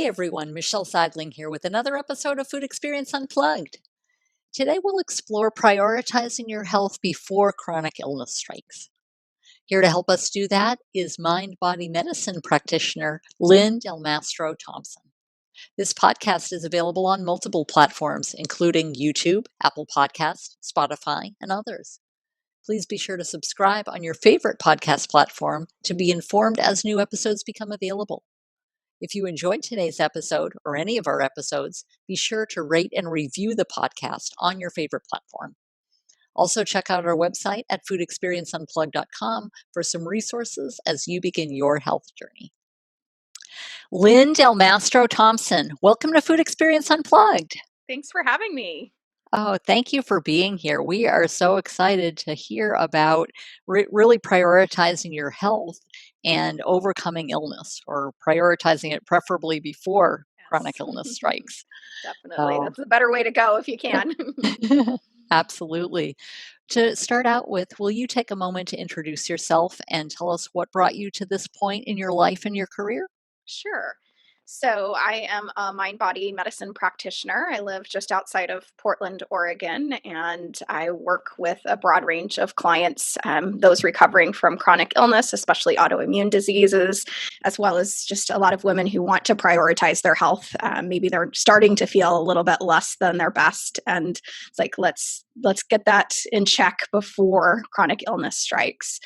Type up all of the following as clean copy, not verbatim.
Hey everyone, Michelle Seidling here with another episode of Food Experience Unplugged. Today we'll explore prioritizing your health before chronic illness strikes. Here to help us do that is mind-body medicine practitioner Lyn Delmastro-Thomson. This podcast is available on multiple platforms, including YouTube, Apple Podcasts, Spotify, and others. Please be sure to subscribe on your favorite podcast platform to be informed as new episodes become available. If you enjoyed today's episode or any of our episodes, be sure to rate and review the podcast on your favorite platform. Also, check out our website at foodexperienceunplugged.com for some resources as you begin your health journey. Lyn Delmastro-Thomson, welcome to Food Experience Unplugged. Thanks for having me. Oh, thank you for being here. We are so excited to hear about really prioritizing your health and overcoming illness, or prioritizing it preferably before chronic illness strikes. Definitely. That's a better way to go if you can. Absolutely. To start out with, will you take a moment to introduce yourself and tell us what brought you to this point in your life and your career? Sure. So I am a mind-body medicine practitioner. I live just outside of Portland, Oregon, and I work with a broad range of clients, those recovering from chronic illness, especially autoimmune diseases, as well as just a lot of women who want to prioritize their health. Maybe they're starting to feel a little bit less than their best, and it's like, let's get that in check before chronic illness strikes.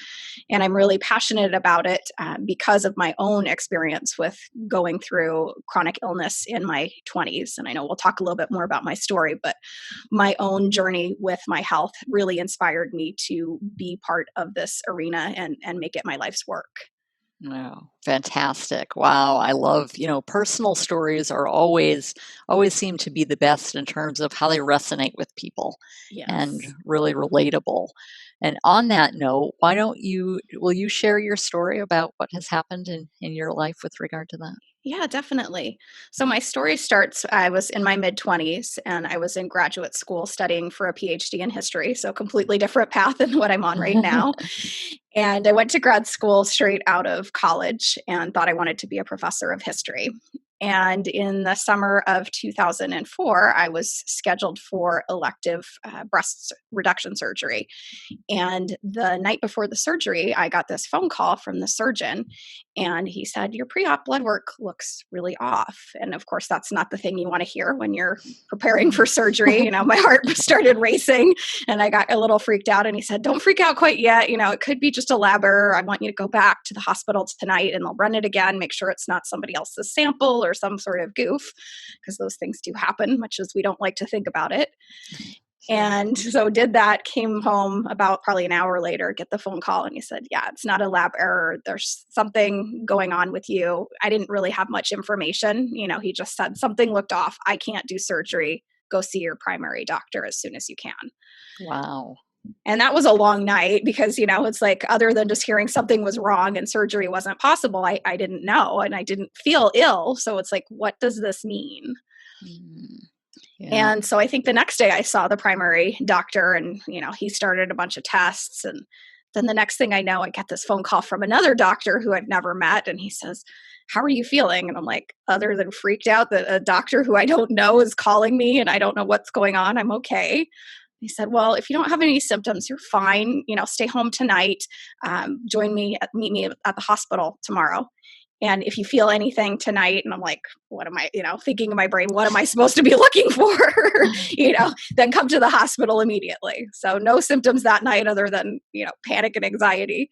And I'm really passionate about it because of my own experience with going through chronic illness in my 20s. And I know we'll talk a little bit more about my story, but my own journey with my health really inspired me to be part of this arena and make it my life's work. Oh, fantastic. Wow. I love, personal stories are always seem to be the best in terms of how they resonate with people. Yes. And really relatable. And on that note, will you share your story about what has happened in your life with regard to that? Yeah, definitely. So my story starts, I was in my mid-20s and I was in graduate school studying for a PhD in history, so completely different path than what I'm on right now. And I went to grad school straight out of college and thought I wanted to be a professor of history. And in the summer of 2004, I was scheduled for elective breast reduction surgery. And the night before the surgery, I got this phone call from the surgeon, and he said, "Your pre-op blood work looks really off." And of course, that's not the thing you want to hear when you're preparing for surgery. My heart started racing and I got a little freaked out. And he said, "Don't freak out quite yet. It could be just a lab error. I want you to go back to the hospital tonight and they'll run it again, make sure it's not somebody else's sample or some sort of goof," because those things do happen, much as we don't like to think about it. And so did that, came home about probably an hour later, get the phone call, and he said, "Yeah, it's not a lab error. There's something going on with you." I didn't really have much information. He just said, "Something looked off. I can't do surgery. Go see your primary doctor as soon as you can." Wow. And that was a long night because, it's like, other than just hearing something was wrong and surgery wasn't possible, I didn't know and I didn't feel ill. So it's like, what does this mean? Yeah. And so I think the next day I saw the primary doctor and, he started a bunch of tests. And then the next thing I know, I get this phone call from another doctor who I've never met. And he says, "How are you feeling?" And I'm like, other than freaked out that a doctor who I don't know is calling me and I don't know what's going on, I'm okay. He said, "Well, if you don't have any symptoms, you're fine. Stay home tonight. Meet me at the hospital tomorrow. And if you feel anything tonight," and I'm like, what am I, thinking in my brain, what am I supposed to be looking for? Then come to the hospital immediately. So no symptoms that night other than, panic and anxiety,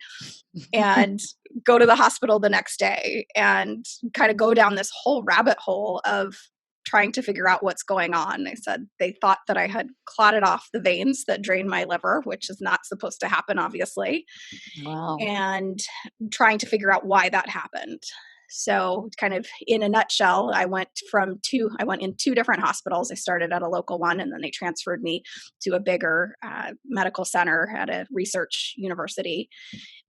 and go to the hospital the next day and kind of go down this whole rabbit hole of trying to figure out what's going on. They said they thought that I had clotted off the veins that drain my liver, which is not supposed to happen, obviously. Wow. And trying to figure out why that happened. So kind of in a nutshell, I went in two different hospitals. I started at a local one and then they transferred me to a bigger medical center at a research university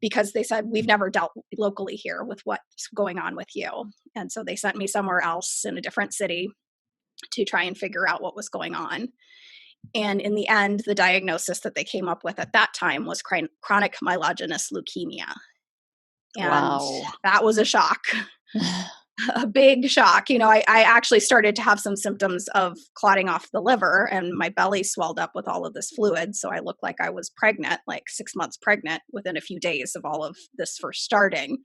because they said, "We've never dealt locally here with what's going on with you." And so they sent me somewhere else in a different city to try and figure out what was going on. And in the end, the diagnosis that they came up with at that time was chronic myelogenous leukemia. And Wow. that was a shock. a big shock. I actually started to have some symptoms of clotting off the liver, and my belly swelled up with all of this fluid. So I looked like I was pregnant, like 6 months pregnant, within a few days of all of this first starting.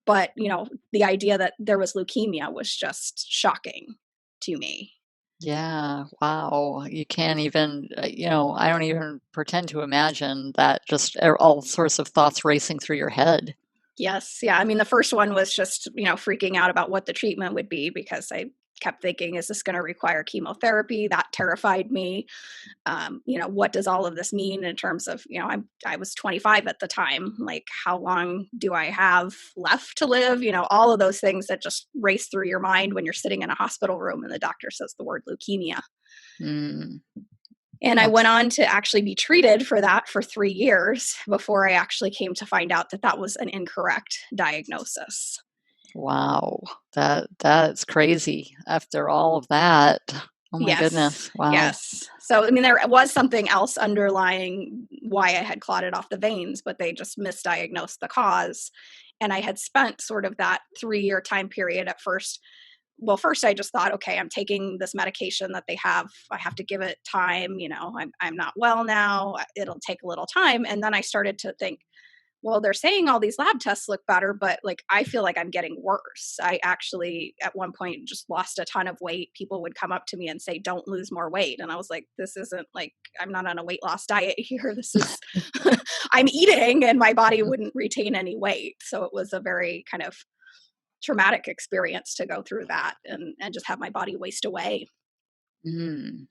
But, the idea that there was leukemia was just shocking to me. Yeah, wow. You can't even, I don't even pretend to imagine that, just all sorts of thoughts racing through your head. Yes. Yeah. I mean, the first one was just, freaking out about what the treatment would be, because I kept thinking, is this going to require chemotherapy? That terrified me. What does all of this mean in terms of, I was 25 at the time. Like, how long do I have left to live? All of those things that just race through your mind when you're sitting in a hospital room and the doctor says the word leukemia. Mm, And I went on to actually be treated for that for 3 years before I actually came to find out that that was an incorrect diagnosis. wow. That's crazy. After all of that. Oh my Yes. goodness. Wow. Yes. So, I mean, there was something else underlying why I had clotted off the veins, but they just misdiagnosed the cause. And I had spent sort of that 3-year time period at first. Well, first I just thought, okay, I'm taking this medication that they have. I have to give it time. I'm not well now. It'll take a little time. And then I started to think, well, they're saying all these lab tests look better, but like, I feel like I'm getting worse. I actually, at one point, just lost a ton of weight. People would come up to me and say, don't lose more weight. And I was like, this isn't like, I'm not on a weight loss diet here. This is, I'm eating and my body wouldn't retain any weight. So it was a very kind of traumatic experience to go through that and just have my body waste away.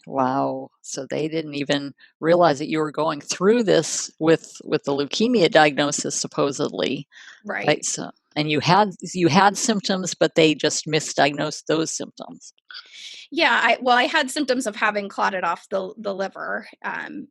Wow. So they didn't even realize that you were going through this with the leukemia diagnosis, supposedly, right? Right. So, and you had symptoms, but they just misdiagnosed those symptoms. Yeah, I had symptoms of having clotted off the liver, and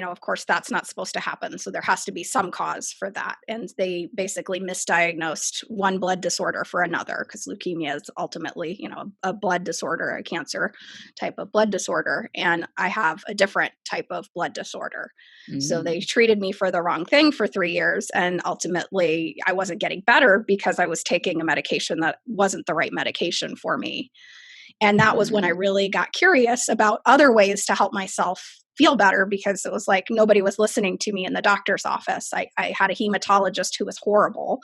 of course that's not supposed to happen. So there has to be some cause for that, and they basically misdiagnosed one blood disorder for another, because leukemia is ultimately a blood disorder, a cancer type of blood disorder, and I have a different type of blood disorder. So they Mm, treated me for the wrong thing for 3 years, and ultimately I wasn't getting better because I was taking a medication that wasn't the right medication for me. And that was when I mm, really got curious about other ways to help myself feel better, because it was like nobody was listening to me in the doctor's office. I had a hematologist who was horrible.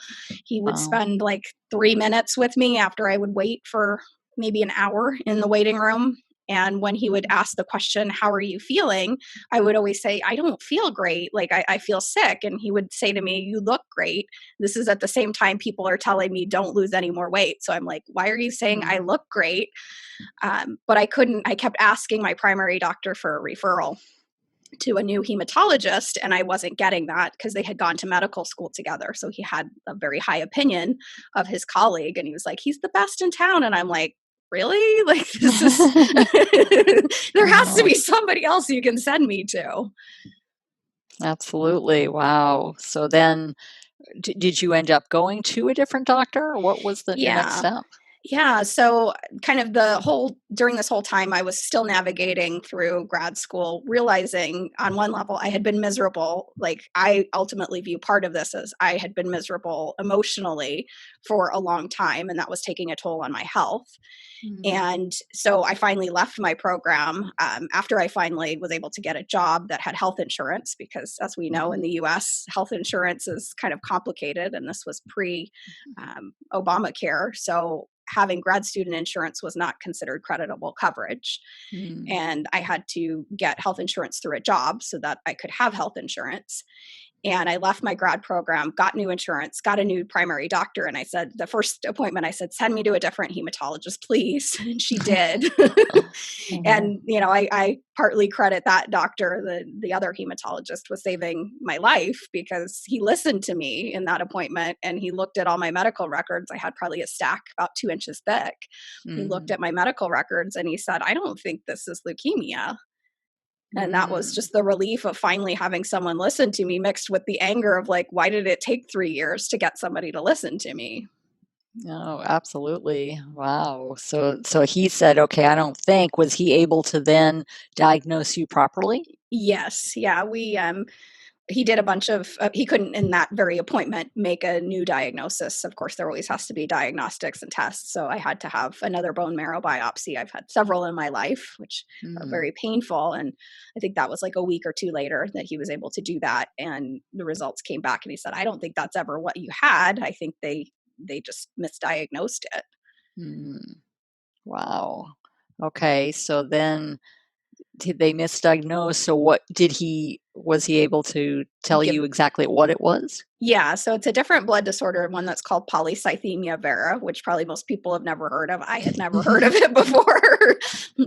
He would wow. spend like 3 minutes with me after I would wait for maybe an hour in the waiting room. And when he would ask the question, how are you feeling? I would always say, I don't feel great. Like, I feel sick. And he would say to me, you look great. This is at the same time people are telling me don't lose any more weight. So I'm like, why are you saying I Mm, look great? But I kept asking my primary doctor for a referral to a new hematologist, and I wasn't getting that because they had gone to medical school together. So he had a very high opinion of his colleague, and he was like, he's the best in town. And I'm like, really? Like, this is, there has to wow. be somebody else you can send me to. Absolutely. Wow. So then, did you end up going to a different doctor, or what was your next Yeah. step? Yeah, so kind of during this whole time, I was still navigating through grad school, realizing on one level I had been miserable. Like, I ultimately view part of this as I had been miserable emotionally for a long time, and that was taking a toll on my health. Mm, And so I finally left my program, after I finally was able to get a job that had health insurance, because as we know in mhm, the US, health insurance is kind of complicated, and this was pre Obamacare. So having grad student insurance was not considered creditable coverage. mm, And I had to get health insurance through a job so that I could have health insurance. And I left my grad program, got new insurance, got a new primary doctor. And I said, the first appointment, I said, send me to a different hematologist, please. And she did. mhm, And, I partly credit that doctor, the other hematologist, was saving my life, because he listened to me in that appointment and he looked at all my medical records. I had probably a stack about 2 inches thick. He looked mhm, at my medical records and he said, I don't think this is leukemia. And that was mm. just the relief of finally having someone listen to me, mixed with the anger of like, why did it take 3 years to get somebody to listen to me? Oh, absolutely. Wow. So he said, okay, I don't think, was he able to then diagnose you properly? Yes. Yeah. he did a bunch of, he couldn't in that very appointment make a new diagnosis. Of course, there always has to be diagnostics and tests. So I had to have another bone marrow biopsy. I've had several in my life, which are very painful. And I think that was like a week or two later that he was able to do that. And the results came back and he said, I don't think that's ever what you had. I think they just misdiagnosed it. Wow. Okay. So then did they misdiagnose? So was he able to tell you exactly what it was? Yeah, so it's a different blood disorder, one that's called Polycythemia Vera, which probably most people have never heard of. I had never heard of it before.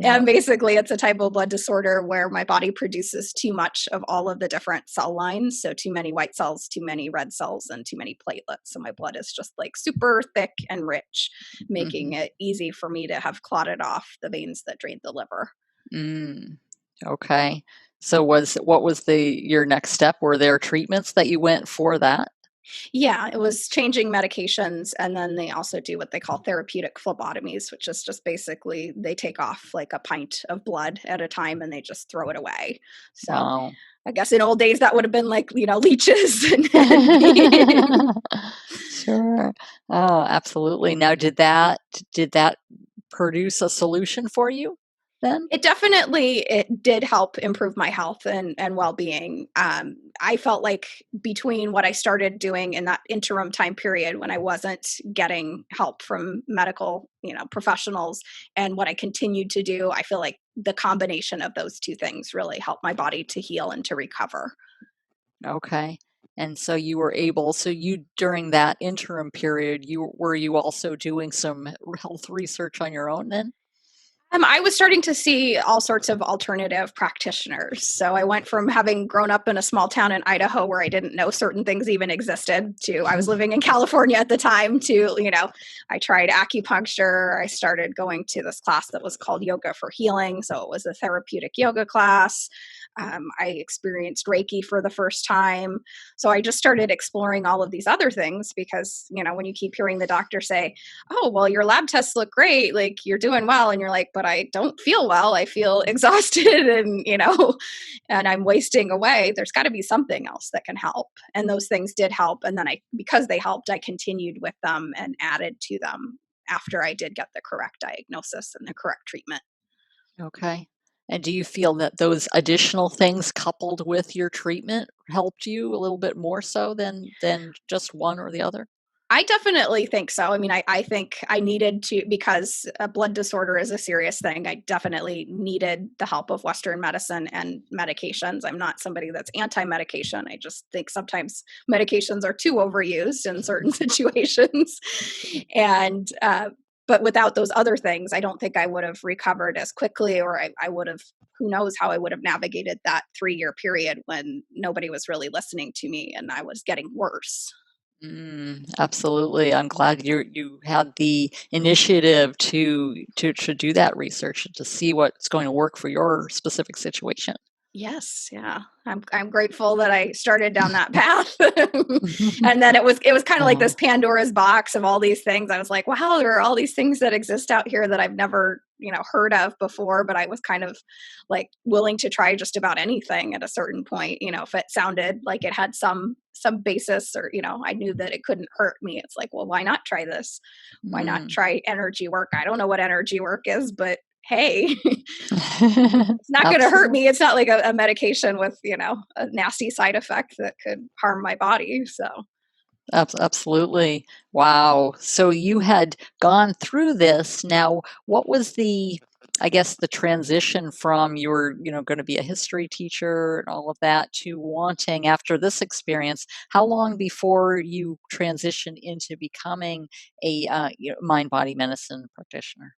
And basically, it's a type of blood disorder where my body produces too much of all of the different cell lines. So too many white cells, too many red cells, and too many platelets. So my blood is just like super thick and rich, making it easy for me to have clotted off the veins that drain the liver. Okay. So what was your next step? Were there treatments that you went for that? Yeah, it was changing medications. And then they also do what they call therapeutic phlebotomies, which is just basically they take off like a pint of blood at a time and they just throw it away. So Wow. I guess in old days that would have been like, leeches. Sure. Oh, absolutely. Now, did that produce a solution for you then? It did help improve my health and well-being. I felt like between what I started doing in that interim time period when I wasn't getting help from medical, professionals, and what I continued to do, I feel like the combination of those two things really helped my body to heal and to recover. Okay. And so during that interim period, were you also doing some health research on your own then? I was starting to see all sorts of alternative practitioners. So I went from having grown up in a small town in Idaho where I didn't know certain things even existed to I was living in California at the time to, I tried acupuncture. I started going to this class that was called Yoga for Healing. So it was a therapeutic yoga class. I experienced Reiki for the first time. So I just started exploring all of these other things because, when you keep hearing the doctor say, oh, well, your lab tests look great, like you're doing well. And you're like, but I don't feel well. I feel exhausted and, and I'm wasting away. There's got to be something else that can help. And those things did help. And then because they helped, I continued with them and added to them after I did get the correct diagnosis and the correct treatment. Okay. And do you feel that those additional things coupled with your treatment helped you a little bit more so than just one or the other? I definitely think so. I mean, I think I needed to, because a blood disorder is a serious thing. I definitely needed the help of Western medicine and medications. I'm not somebody that's anti-medication. I just think sometimes medications are too overused in certain situations. And, but without those other things, I don't think I would have recovered as quickly, or I would have, who knows how I would have navigated that 3-year period when nobody was really listening to me and I was getting worse. Absolutely. I'm glad you had the initiative to do that research and to see what's going to work for your specific situation. Yes, yeah. I'm grateful that I started down that path. And then it was kind of like this Pandora's box of all these things. I was like, wow, there are all these things that exist out here that I've never, heard of before, but I was kind of like willing to try just about anything at a certain point, if it sounded like it had some basis, or, I knew that it couldn't hurt me. It's like, well, why not try this? Why not try energy work? I don't know what energy work is, but hey, it's not going to hurt me. It's not like a medication with, a nasty side effect that could harm my body. So. Absolutely. Wow. So you had gone through this. Now, what was the transition from you were, going to be a history teacher and all of that to wanting after this experience? How long before you transitioned into becoming a mind-body medicine practitioner?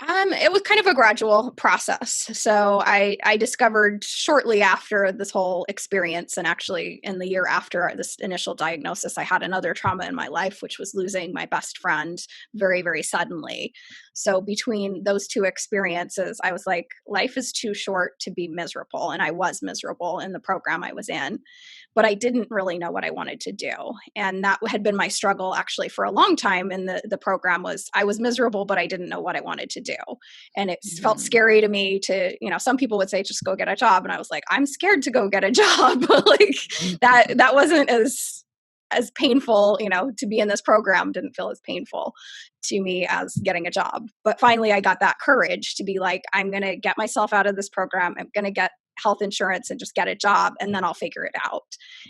It was kind of a gradual process. So I discovered shortly after this whole experience, and actually in the year after this initial diagnosis, I had another trauma in my life, which was losing my best friend very, very suddenly. So between those two experiences, I was like, life is too short to be miserable. And I was miserable in the program I was in, but I didn't really know what I wanted to do. And that had been my struggle actually for a long time in the program. Was I was miserable, but I didn't know what I wanted to do. do. And it felt scary to me to, some people would say, just go get a job. And I was like, I'm scared to go get a job. Like that wasn't as painful, to be in this program didn't feel as painful to me as getting a job. But finally I got that courage to be like, I'm going to get myself out of this program. I'm going to get health insurance and just get a job, and then I'll figure it out.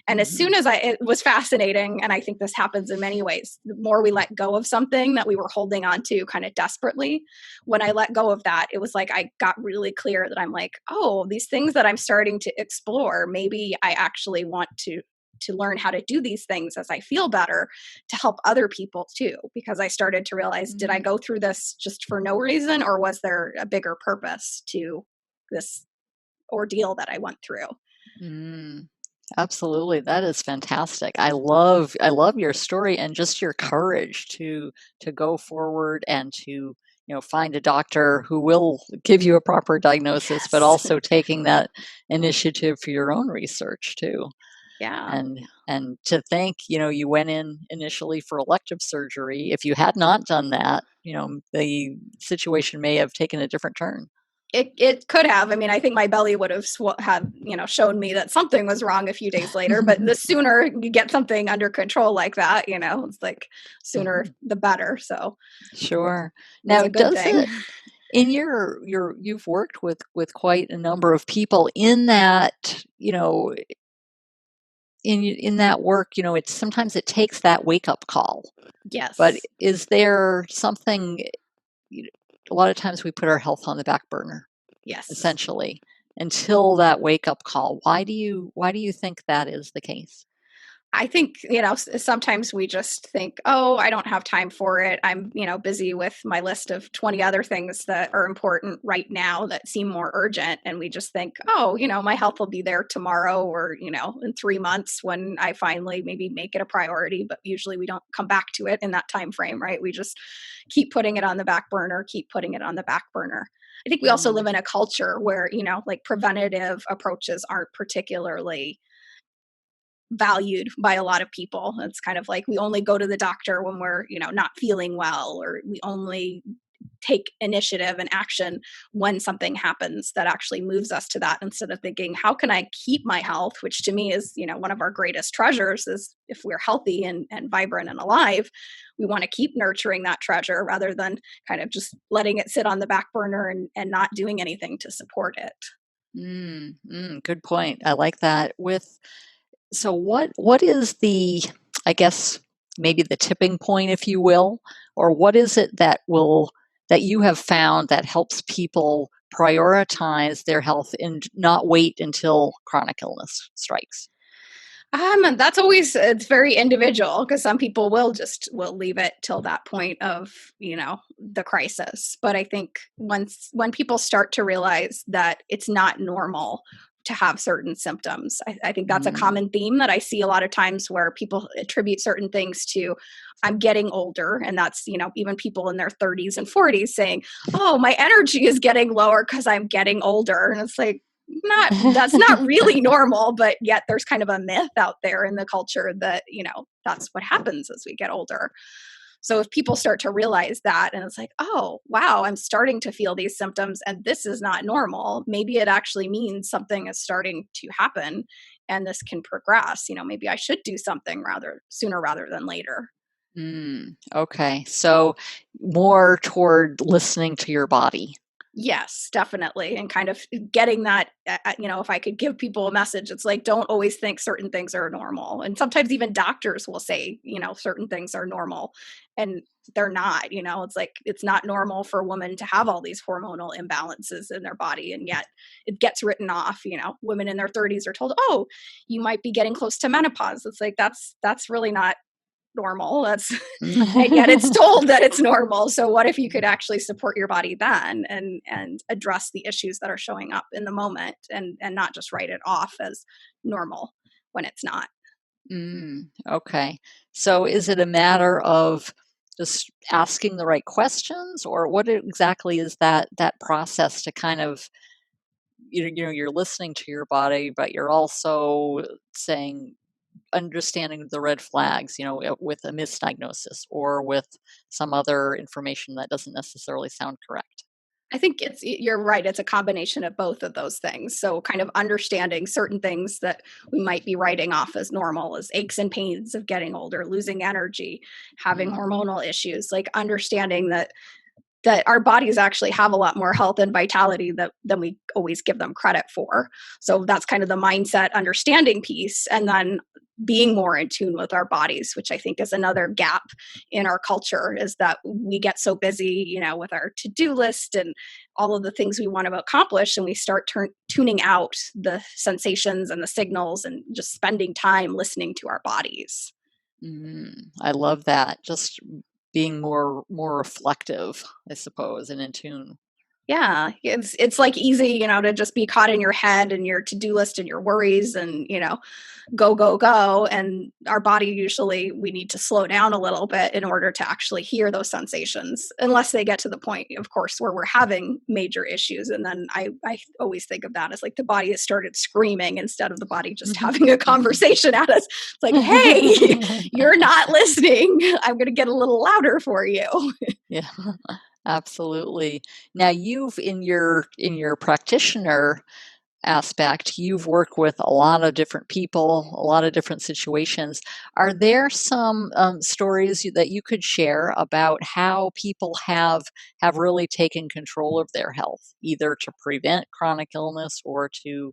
And as soon as it was fascinating, and I think this happens in many ways, the more we let go of something that we were holding on to kind of desperately, when I let go of that, it was like I got really clear that I'm like, oh, these things that I'm starting to explore, maybe I actually want to learn how to do these things as I feel better to help other people too. Because I started to realize, did I go through this just for no reason, or was there a bigger purpose to this ordeal that I went through? Absolutely. That is fantastic. I love your story and just your courage to go forward and to, find a doctor who will give you a proper diagnosis, but also taking that initiative for your own research too. Yeah. And to think, you went in initially for elective surgery. If you had not done that, the situation may have taken a different turn. It could have. I mean, I think my belly would have shown me that something was wrong a few days later. But the sooner you get something under control like that, it's like sooner the better. So sure. Now, does it in you've worked with quite a number of people in that, in that work, sometimes it takes that wake up call. Yes. But is there something? A lot of times we put our health on the back burner. Yes. Essentially, until that wake up call. Why do you think that is the case? I think, sometimes we just think, oh, I don't have time for it. I'm, busy with my list of 20 other things that are important right now that seem more urgent. And we just think, oh, my health will be there tomorrow or, in 3 months when I finally maybe make it a priority. But usually we don't come back to it in that time frame, right? We just keep putting it on the back burner. I think we also live in a culture where, like preventative approaches aren't particularly valued by a lot of people. It's kind of like we only go to the doctor when we're, not feeling well, or we only take initiative and action when something happens that actually moves us to that, instead of thinking, how can I keep my health, which to me is, one of our greatest treasures. Is if we're healthy and vibrant and alive, we want to keep nurturing that treasure rather than kind of just letting it sit on the back burner and not doing anything to support it. Good point. I like that. So what is the, I guess, maybe the tipping point, if you will, or what is it that you have found that helps people prioritize their health and not wait until chronic illness strikes? That's always, it's very individual, because some people will leave it till that point of, the crisis. But I think when people start to realize that it's not normal to have certain symptoms, I think that's a common theme that I see a lot of times, where people attribute certain things to, I'm getting older. And that's, even people in their 30s and 40s saying, oh, my energy is getting lower because I'm getting older. And it's like, that's not really normal, but yet there's kind of a myth out there in the culture that, that's what happens as we get older. So if people start to realize that, and it's like, oh, wow, I'm starting to feel these symptoms and this is not normal, maybe it actually means something is starting to happen and this can progress. Maybe I should do something sooner rather than later. Okay. So more toward listening to your body. Yes, definitely. And kind of getting that, if I could give people a message, it's like, don't always think certain things are normal. And sometimes even doctors will say, certain things are normal and they're not. It's like, it's not normal for a woman to have all these hormonal imbalances in their body. And yet it gets written off. Women in their 30s are told, oh, you might be getting close to menopause. It's like, that's really not normal. And yet it's told that it's normal. So what if you could actually support your body then and address the issues that are showing up in the moment, and not just write it off as normal when it's not. Okay. So is it a matter of just asking the right questions, or what exactly is that process to kind of, you're listening to your body, but you're also understanding the red flags, with a misdiagnosis or with some other information that doesn't necessarily sound correct? I think you're right. It's a combination of both of those things. So kind of understanding certain things that we might be writing off as normal, as aches and pains of getting older, losing energy, having Mm. hormonal issues, like understanding that our bodies actually have a lot more health and vitality than we always give them credit for. So that's kind of the mindset understanding piece. And then being more in tune with our bodies, which I think is another gap in our culture, is that we get so busy, with our to-do list and all of the things we want to accomplish, and we start tuning out the sensations and the signals and just spending time listening to our bodies. I love that. Just being more reflective, I suppose, and in tune. Yeah, it's like easy, to just be caught in your head and your to-do list and your worries and, go, go, go. And our body usually we need to slow down a little bit in order to actually hear those sensations, unless they get to the point, of course, where we're having major issues. And then I always think of that as like the body has started screaming instead of the body just having a conversation at us. It's like, hey, you're not listening. I'm going to get a little louder for you. Yeah. Absolutely. Now you've in your practitioner aspect, you've worked with a lot of different people, a lot of different situations. Are there some stories that you could share about how people have really taken control of their health, either to prevent chronic illness or to,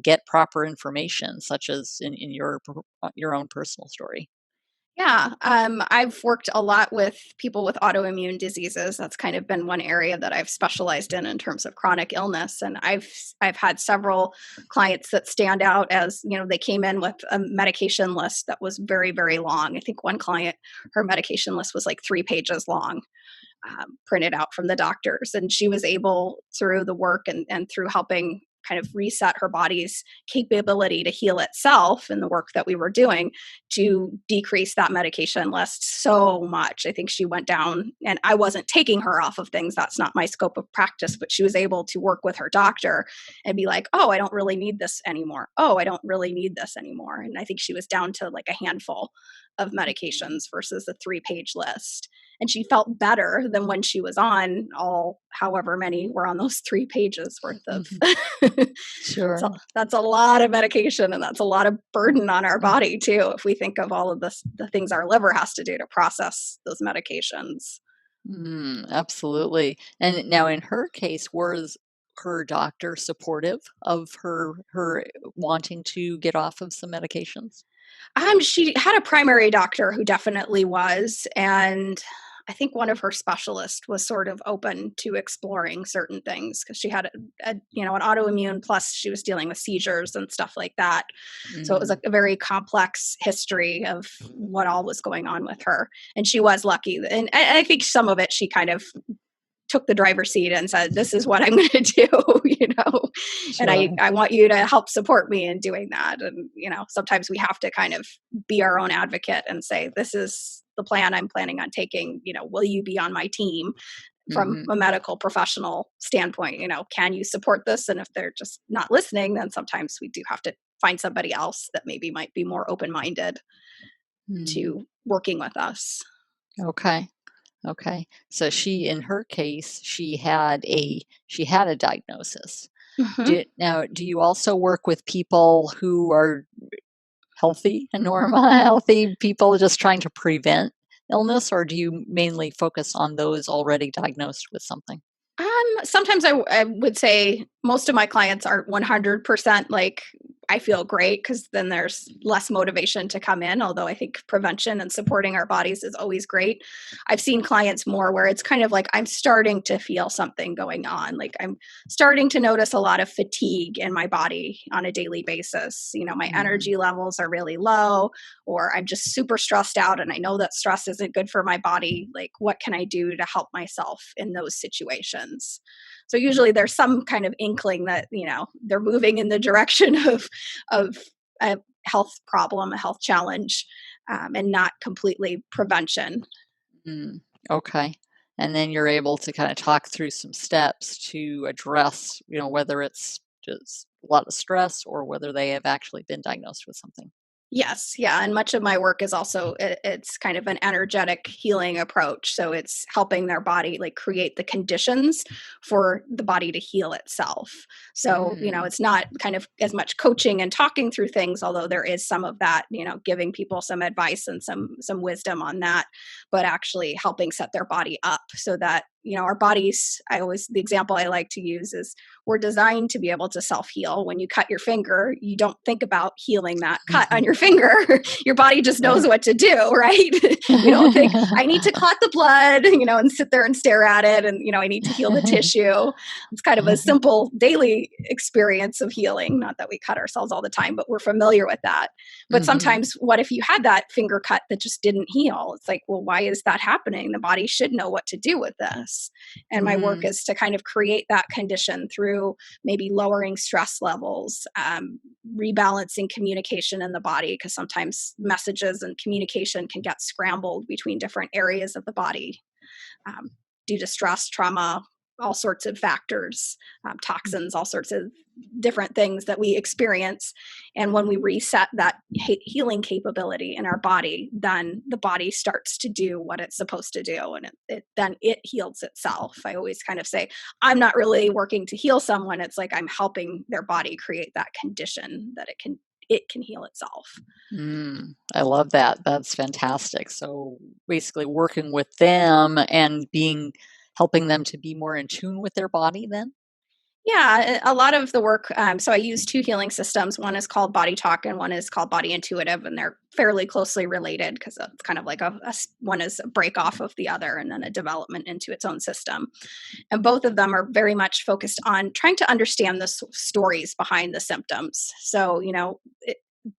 get proper information, such as in your own personal story? Yeah, I've worked a lot with people with autoimmune diseases. That's kind of been one area that I've specialized in terms of chronic illness, and I've had several clients that stand out as they came in with a medication list that was very very long. I think one client, her medication list was like 3 pages long, printed out from the doctors, and she was able through the work and through helping kind of reset her body's capability to heal itself in the work that we were doing to decrease that medication list so much. I think she went down, and I wasn't taking her off of things. That's not my scope of practice, but she was able to work with her doctor and be like, oh, I don't really need this anymore. Oh, I don't really need this anymore. And I think she was down to like a handful of medications versus a 3 page list. And she felt better than when she was on all however many were on those 3 pages worth of Mhm. Sure. so that's a lot of medication, and that's a lot of burden on our body too, if we think of all of the things our liver has to do to process those medications. Absolutely. And now in her case, was her doctor supportive of her wanting to get off of some medications? She had a primary doctor who definitely was, and I think one of her specialists was sort of open to exploring certain things because she had an autoimmune, plus she was dealing with seizures and stuff like that. So it was Mm. like a very complex history of what all was going on with her, and she was lucky. And I think some of it she kind of took the driver's seat and said, this is what I'm going to do, and Sure. I want you to help support me in doing that. And, sometimes we have to kind of be our own advocate and say, this is the plan I'm planning on taking. Will you be on my team from Mhm. a medical professional standpoint? Can you support this? And if they're just not listening, then sometimes we do have to find somebody else that maybe might be more open-minded Mm. to working with us. Okay. Okay. So in her case, she had a diagnosis. Mhm. Do you also work with people who are healthy and normal, healthy people just trying to prevent illness, or do you mainly focus on those already diagnosed with something? Sometimes I would say most of my clients aren't 100% like I feel great, because then there's less motivation to come in. Although I think prevention and supporting our bodies is always great. I've seen clients more where it's kind of like I'm starting to feel something going on. Like I'm starting to notice a lot of fatigue in my body on a daily basis. My Mhm. energy levels are really low, or I'm just super stressed out and I know that stress isn't good for my body. Like, what can I do to help myself in those situations? So usually there's some kind of inkling that, they're moving in the direction of a health problem, a health challenge, and not completely prevention. Mm, okay. And then you're able to kind of talk through some steps to address, whether it's just a lot of stress or whether they have actually been diagnosed with something. Yes, yeah, and much of my work is also it's kind of an energetic healing approach. So it's helping their body like create the conditions for the body to heal itself. So, Mm. it's not kind of as much coaching and talking through things, although there is some of that, giving people some advice and some wisdom on that, but actually helping set their body up so that, our bodies, the example I like to use is we're designed to be able to self-heal. When you cut your finger, you don't think about healing that cut on your finger. Your body just knows what to do, right? You don't think, I need to clot the blood, and sit there and stare at it. And, I need to heal the tissue. It's kind of a simple daily experience of healing. Not that we cut ourselves all the time, but we're familiar with that. But Mhm. sometimes, what if you had that finger cut that just didn't heal? It's like, well, why is that happening? The body should know what to do with this. And my work Mm. is to kind of create that condition through maybe lowering stress levels, rebalancing communication in the body, because sometimes messages and communication can get scrambled between different areas of the body, um, due to stress, trauma, all sorts of factors, toxins, all sorts of different things that we experience. And when we reset that healing capability in our body, then the body starts to do what it's supposed to do, and then it heals itself. I always kind of say, I'm not really working to heal someone. It's like I'm helping their body create that condition that it can heal itself. Mm. I love that. That's fantastic. So basically working with them and helping them to be more in tune with their body then? Yeah, a lot of the work. So I use two healing systems. One is called Body Talk, and one is called Body Intuitive, and they're fairly closely related because it's kind of like one is a break off of the other, and then a development into its own system. And both of them are very much focused on trying to understand the stories behind the symptoms. So,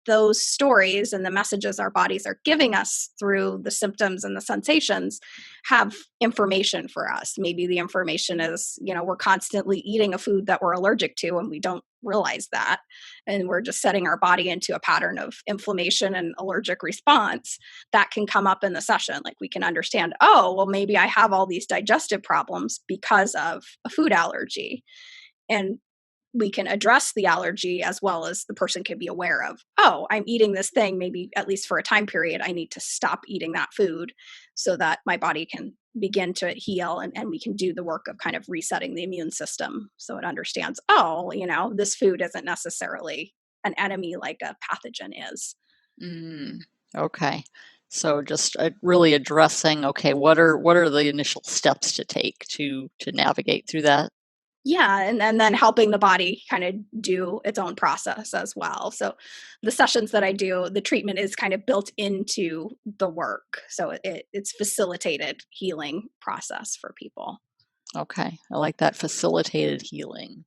those stories and the messages our bodies are giving us through the symptoms and the sensations have information for us. Maybe the information is, we're constantly eating a food that we're allergic to and we don't realize that. And we're just setting our body into a pattern of inflammation and allergic response that can come up in the session. Like we can understand, oh, well, maybe I have all these digestive problems because of a food allergy. And we can address the allergy as well as the person can be aware of, oh, I'm eating this thing, maybe at least for a time period I need to stop eating that food so that my body can begin to heal, and we can do the work of kind of resetting the immune system so it understands, oh, this food isn't necessarily an enemy like a pathogen is. Mm. Okay. So just really addressing, okay, what are the initial steps to take to navigate through that? Yeah, and then helping the body kind of do its own process as well. So the sessions that I do, the treatment is kind of built into the work. So it's facilitated healing process for people. Okay. I like that facilitated healing.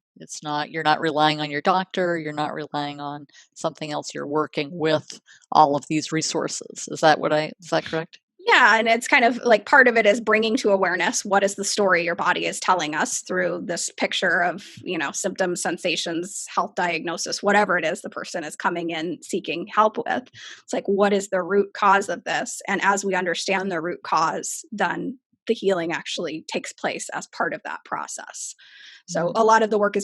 You're not relying on your doctor, you're not relying on something else, you're working with all of these resources. Is that correct? Yeah, and it's kind of like part of it is bringing to awareness what is the story your body is telling us through this picture of, symptoms, sensations, health diagnosis, whatever it is the person is coming in seeking help with. It's like, what is the root cause of this? And as we understand the root cause, then the healing actually takes place as part of that process. So Mm. a lot of the work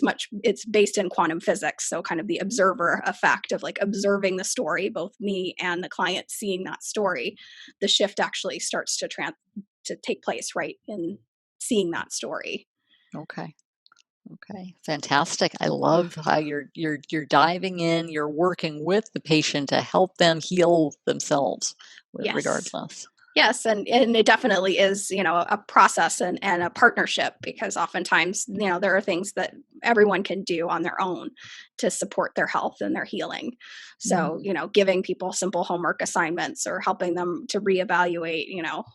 it's based in quantum physics. So kind of the observer effect of like observing the story, both me and the client seeing that story, the shift actually starts to take place right in seeing that story. Okay. Okay. Fantastic. I love how you're diving in, you're working with the patient to help them heal themselves Yes. regardless. Yes, and it definitely is, a process and a partnership, because oftentimes, there are things that everyone can do on their own to support their health and their healing. So, Mhm. giving people simple homework assignments or helping them to reevaluate,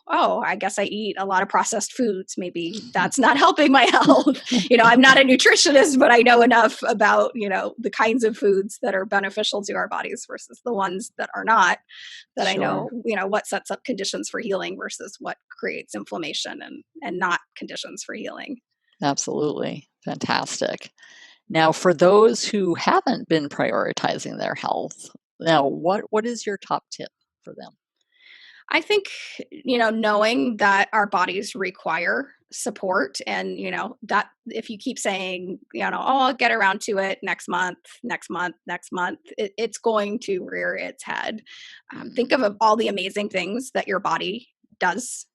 oh, I guess I eat a lot of processed foods. Maybe that's not helping my health. I'm not a nutritionist, but I know enough about, the kinds of foods that are beneficial to our bodies versus the ones that are not, that I Sure. know, what sets up conditions for healing versus what creates inflammation and not conditions for healing. Absolutely. Fantastic. Now, for those who haven't been prioritizing their health, now what is your top tip for them? I think, knowing that our bodies require support. And, that if you keep saying, oh, I'll get around to it next month, it's going to rear its head. Think of all the amazing things that your body does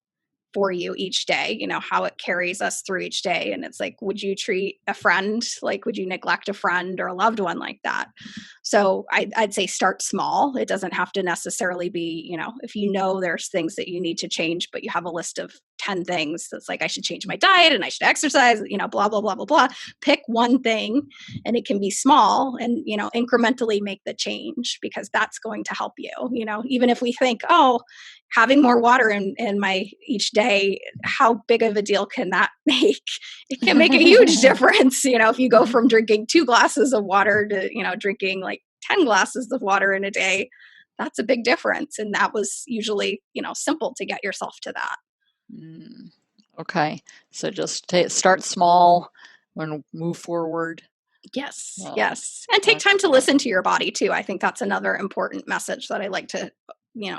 for you each day, how it carries us through each day. And it's like, would you treat a friend, like, would you neglect a friend or a loved one like that? So I'd say start small. It doesn't have to necessarily be, if there's things that you need to change, but you have a list of 10 things that's like, I should change my diet and I should exercise, blah, blah, blah, blah, blah. Pick one thing, and it can be small, and, incrementally make the change, because that's going to help you. Even if we think, oh, having more water in my each day, how big of a deal can that make? It can make a huge difference. If you go from drinking 2 glasses of water to, drinking like 10 glasses of water in a day, that's a big difference. And that was usually, simple to get yourself to that. Okay. So just start small and move forward. Yes. Yes. And take time to listen to your body too. I think that's another important message that I like to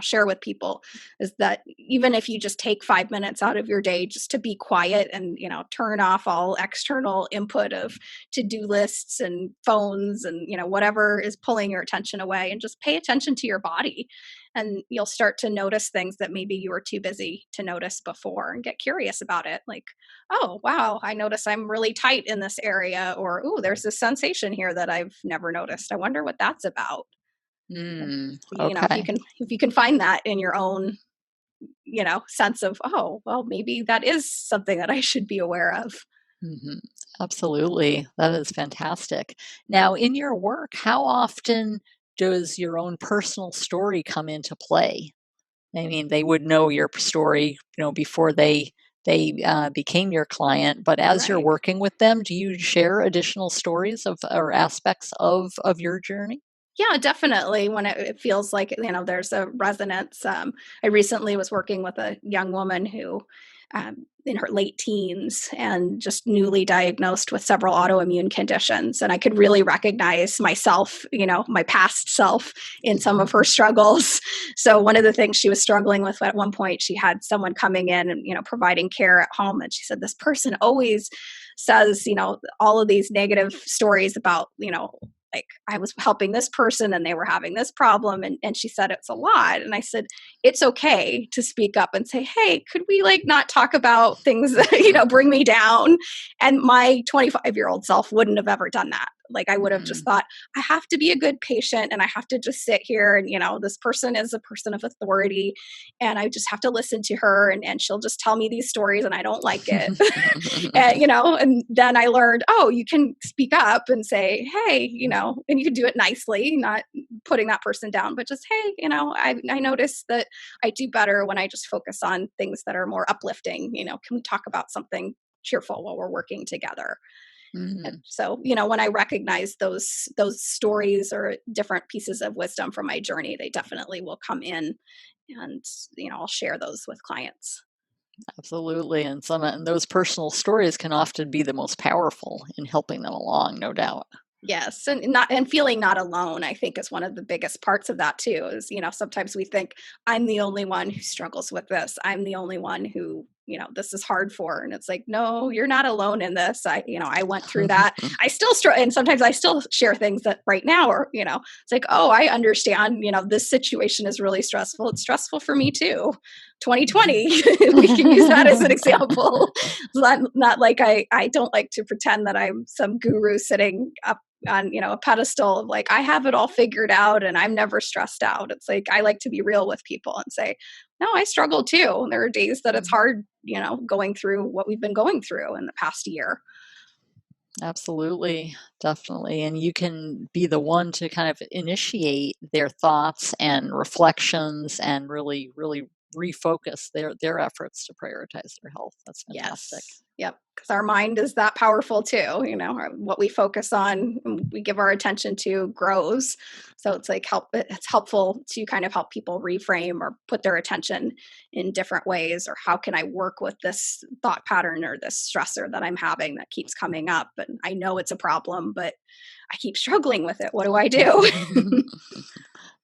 share with people, is that even if you just take 5 minutes out of your day just to be quiet and, turn off all external input of to-do lists and phones and, whatever is pulling your attention away, and just pay attention to your body, and you'll start to notice things that maybe you were too busy to notice before, and get curious about it. Like, oh, wow, I notice I'm really tight in this area, or, oh, there's this sensation here that I've never noticed. I wonder what that's about. Okay. If you can find that in your own, sense of, oh, well, maybe that is something that I should be aware of. Absolutely. That is fantastic. Now, in your work, how often does your own personal story come into play? I mean, they would know your story, before they became your client, but as you're working with them, do you share additional stories or aspects of your journey? Yeah, definitely. When it feels like, there's a resonance. I recently was working with a young woman who, in her late teens, and just newly diagnosed with several autoimmune conditions. And I could really recognize myself, my past self, in some of her struggles. So one of the things she was struggling with at one point, she had someone coming in and, providing care at home. And she said, this person always says, all of these negative stories about, like, I was helping this person and they were having this problem. And she said, it's a lot. And I said, it's okay to speak up and say, hey, could we not talk about things that, bring me down? And my 25-year-old self wouldn't have ever done that. Like, I would have just thought, I have to be a good patient and I have to just sit here. And, this person is a person of authority and I just have to listen to her, and she'll just tell me these stories and I don't like it. And then I learned, oh, you can speak up and say, hey, and you can do it nicely, not putting that person down, but just, hey, I noticed that I do better when I just focus on things that are more uplifting. Can we talk about something cheerful while we're working together? And so, when I recognize those stories or different pieces of wisdom from my journey, they definitely will come in, and, I'll share those with clients. Absolutely. And those personal stories can often be the most powerful in helping them along, no doubt. Yes, and feeling not alone, I think, is one of the biggest parts of that too. Is, sometimes we think, I'm the only one who struggles with this. I'm the only one who, this is hard for. And it's like, no, you're not alone in this. I went through that. I still struggle, and sometimes I still share things that right now are, it's like, oh, I understand. This situation is really stressful. It's stressful for me too. 2020, we can use that as an example. It's not like I don't like to pretend that I'm some guru sitting up on a pedestal of like, I have it all figured out and I'm never stressed out. It's like, I like to be real with people and say, no, I struggle too. There are days that it's hard, going through what we've been going through in the past year. Absolutely, definitely. And you can be the one to kind of initiate their thoughts and reflections and really, really refocus their efforts to prioritize their health. That's fantastic. Yes. Yep. Because our mind is that powerful too. What we focus on, we give our attention to, grows. So it's like it's helpful to kind of help people reframe or put their attention in different ways, or how can I work with this thought pattern or this stressor that I'm having that keeps coming up. And I know it's a problem, but I keep struggling with it. What do I do?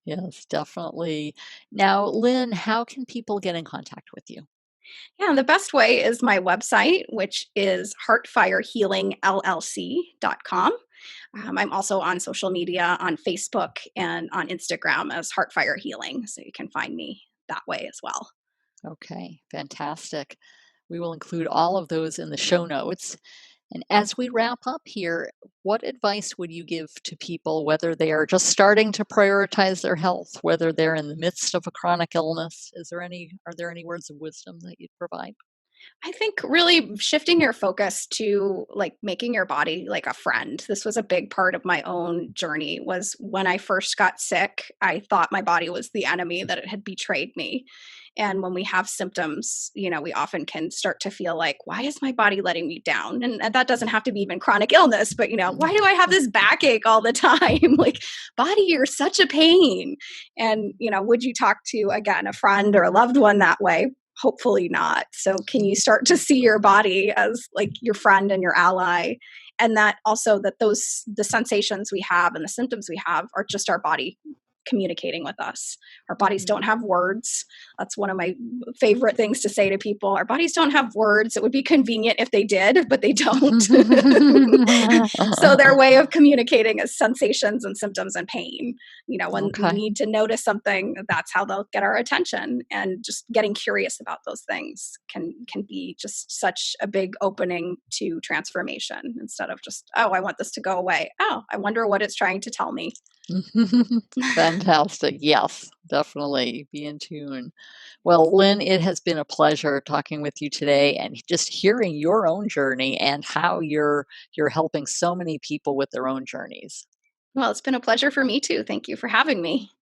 Yes, definitely. Now, Lyn, how can people get in contact with you? Yeah, the best way is my website, which is heartfirehealingllc.com. I'm also on social media on Facebook and on Instagram as Heartfire Healing, so you can find me that way as well. Okay, fantastic. We will include all of those in the show notes. And as we wrap up here, what advice would you give to people, whether they are just starting to prioritize their health, whether they're in the midst of a chronic illness? Are there any words of wisdom that you'd provide? I think really shifting your focus to like making your body like a friend. This was a big part of my own journey was when I first got sick, I thought my body was the enemy, that it had betrayed me. And when we have symptoms, we often can start to feel like, why is my body letting me down? And that doesn't have to be even chronic illness, but why do I have this backache all the time? Like, body, you're such a pain. And, would you talk to, again, a friend or a loved one that way? Hopefully not. So can you start to see your body as like your friend and your ally? And that also that the sensations we have and the symptoms we have are just our body communicating with us. Our bodies don't have words. That's one of my favorite things to say to people. Our bodies don't have words. It would be convenient if they did, but they don't. So their way of communicating is sensations and symptoms and pain. When we Okay. need to notice something, that's how they'll get our attention. And just getting curious about those things can be just such a big opening to transformation instead of just, oh, I want this to go away. Oh, I wonder what it's trying to tell me. Fantastic. Yes, definitely be in tune. Well, Lyn, it has been a pleasure talking with you today and just hearing your own journey and how you're helping so many people with their own journeys. Well, it's been a pleasure for me too. Thank you for having me.